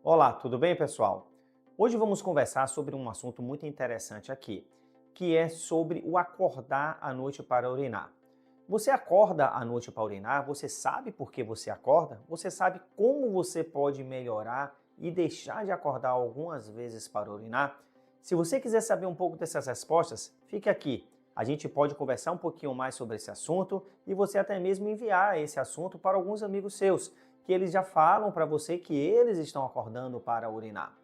Olá, tudo bem, pessoal? Hoje vamos conversar sobre um assunto muito interessante aqui, que é sobre o acordar à noite para urinar. Você acorda à noite para urinar? Você sabe por que você acorda? Você sabe como você pode melhorar e deixar de acordar algumas vezes para urinar? Se você quiser saber um pouco dessas respostas, fique aqui. A gente pode conversar um pouquinho mais sobre esse assunto e você até mesmo enviar esse assunto para alguns amigos seus que eles já falam para você que eles estão acordando para urinar.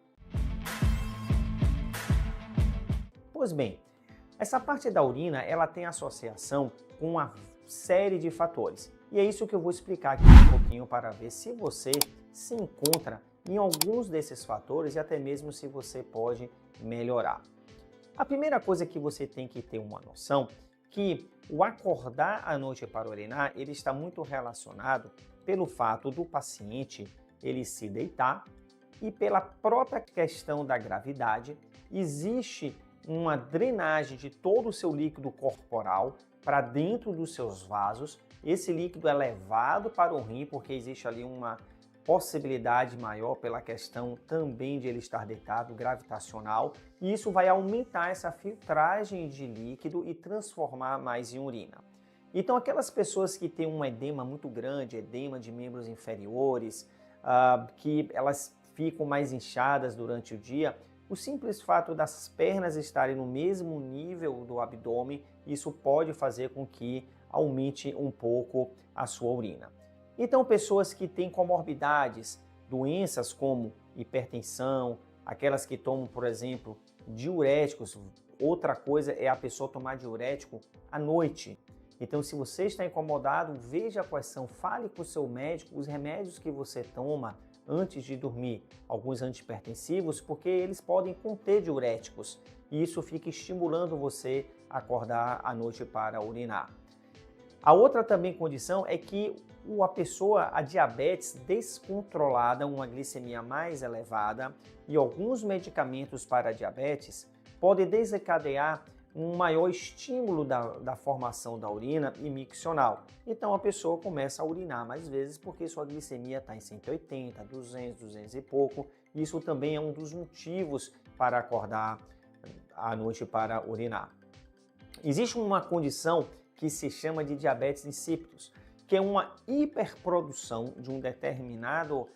Pois bem, essa parte da urina, ela tem associação com uma série de fatores. E é isso que eu vou explicar aqui um pouquinho para ver se você se encontra em alguns desses fatores e até mesmo se você pode melhorar. A primeira coisa que você tem que ter uma noção que o acordar à noite para urinar, ele está muito relacionado pelo fato do paciente ele se deitar e pela própria questão da gravidade, existe uma drenagem de todo o seu líquido corporal para dentro dos seus vasos. Esse líquido é levado para o rim porque existe ali uma possibilidade maior pela questão também de ele estar deitado, gravitacional, e isso vai aumentar essa filtragem de líquido e transformar mais em urina. Então, aquelas pessoas que têm um edema muito grande, edema de membros inferiores, que elas ficam mais inchadas durante o dia, o simples fato das pernas estarem no mesmo nível do abdômen, isso pode fazer com que aumente um pouco a sua urina. Então, pessoas que têm comorbidades, doenças como hipertensão, aquelas que tomam, por exemplo, diuréticos, outra coisa é a pessoa tomar diurético à noite. Então, se você está incomodado, veja quais são, fale com o seu médico os remédios que você toma antes de dormir, alguns antihipertensivos, porque eles podem conter diuréticos e isso fica estimulando você a acordar à noite para urinar. A outra também condição é que a diabetes descontrolada, uma glicemia mais elevada e alguns medicamentos para a diabetes podem desencadear um maior estímulo da formação da urina e miccional. Então a pessoa começa a urinar mais vezes porque sua glicemia está em 180, 200, 200 e pouco. Isso também é um dos motivos para acordar à noite para urinar. Existe uma condição que se chama de diabetes insípidos, que é uma hiperprodução de um determinado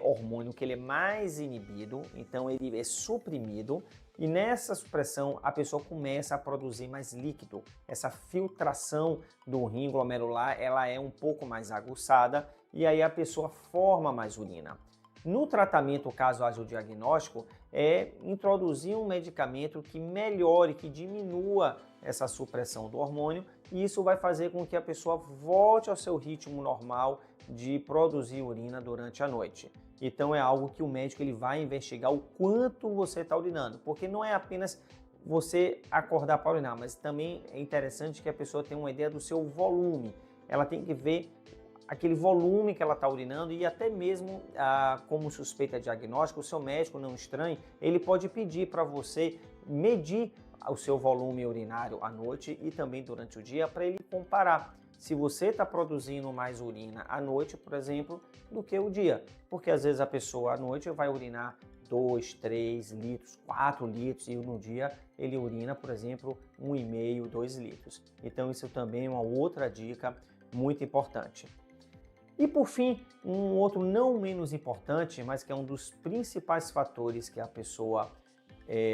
hormônio que ele é mais inibido, então ele é suprimido, e nessa supressão a pessoa começa a produzir mais líquido. Essa filtração do rim glomerular ela é um pouco mais aguçada e aí a pessoa forma mais urina. No tratamento, caso haja o diagnóstico, é introduzir um medicamento que melhore, que diminua essa supressão do hormônio, e isso vai fazer com que a pessoa volte ao seu ritmo normal de produzir urina durante a noite. Então é algo que o médico ele vai investigar o quanto você está urinando, porque não é apenas você acordar para urinar, mas também é interessante que a pessoa tenha uma ideia do seu volume. Ela tem que ver aquele volume que ela está urinando e até mesmo como suspeita diagnóstica, o seu médico não estranhe, ele pode pedir para você medir o seu volume urinário à noite e também durante o dia para ele comparar se você está produzindo mais urina à noite, por exemplo, do que o dia. Porque às vezes a pessoa à noite vai urinar 2, 3 litros, 4 litros e no dia ele urina, por exemplo, 1,5, 2 litros. Então isso também é uma outra dica muito importante. E por fim, um outro não menos importante, mas que é um dos principais fatores que a pessoa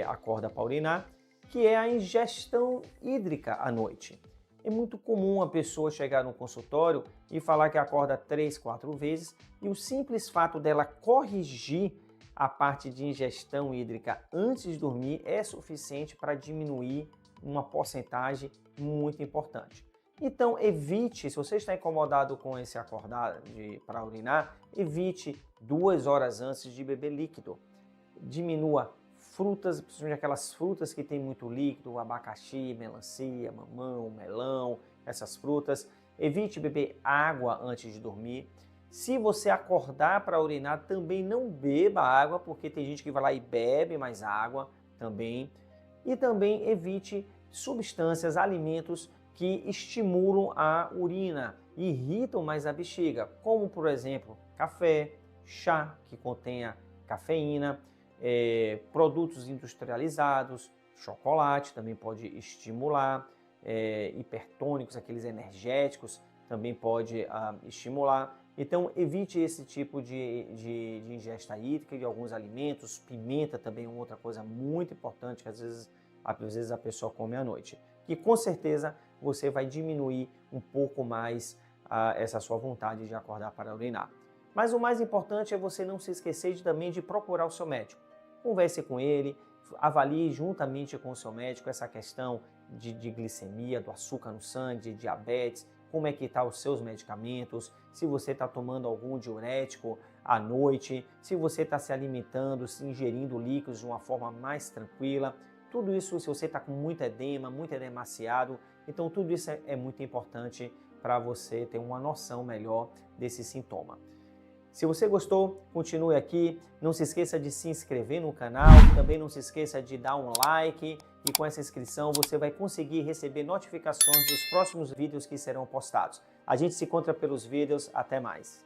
acorda para urinar, que é a ingestão hídrica à noite. É muito comum a pessoa chegar no consultório e falar que acorda 3, 4 vezes e o simples fato dela corrigir a parte de ingestão hídrica antes de dormir é suficiente para diminuir uma porcentagem muito importante. Então evite, se você está incomodado com esse acordar para urinar, evite 2 horas antes de beber líquido. Diminua frutas, principalmente aquelas frutas que têm muito líquido, abacaxi, melancia, mamão, melão, essas frutas. Evite beber água antes de dormir. Se você acordar para urinar, também não beba água, porque tem gente que vai lá e bebe mais água também. E também evite substâncias, alimentos que estimulam a urina e irritam mais a bexiga, como por exemplo, café, chá que contenha cafeína, produtos industrializados, chocolate também pode estimular, hipertônicos, aqueles energéticos, também pode estimular. Então, evite esse tipo de ingesta hídrica de alguns alimentos. Pimenta também é outra coisa muito importante que às vezes a pessoa come à noite. Que com certeza você vai diminuir um pouco mais essa sua vontade de acordar para urinar. Mas o mais importante é você não se esquecer também de procurar o seu médico. Converse com ele, avalie juntamente com o seu médico essa questão de glicemia, do açúcar no sangue, de diabetes, como é que estão os seus medicamentos, se você está tomando algum diurético à noite, se você está se alimentando, se ingerindo líquidos de uma forma mais tranquila. Tudo isso, se você está com muito edemaciado, então tudo isso é muito importante para você ter uma noção melhor desse sintoma. Se você gostou, continue aqui. Não se esqueça de se inscrever no canal. Também não se esqueça de dar um like. E com essa inscrição você vai conseguir receber notificações dos próximos vídeos que serão postados. A gente se encontra pelos vídeos. Até mais.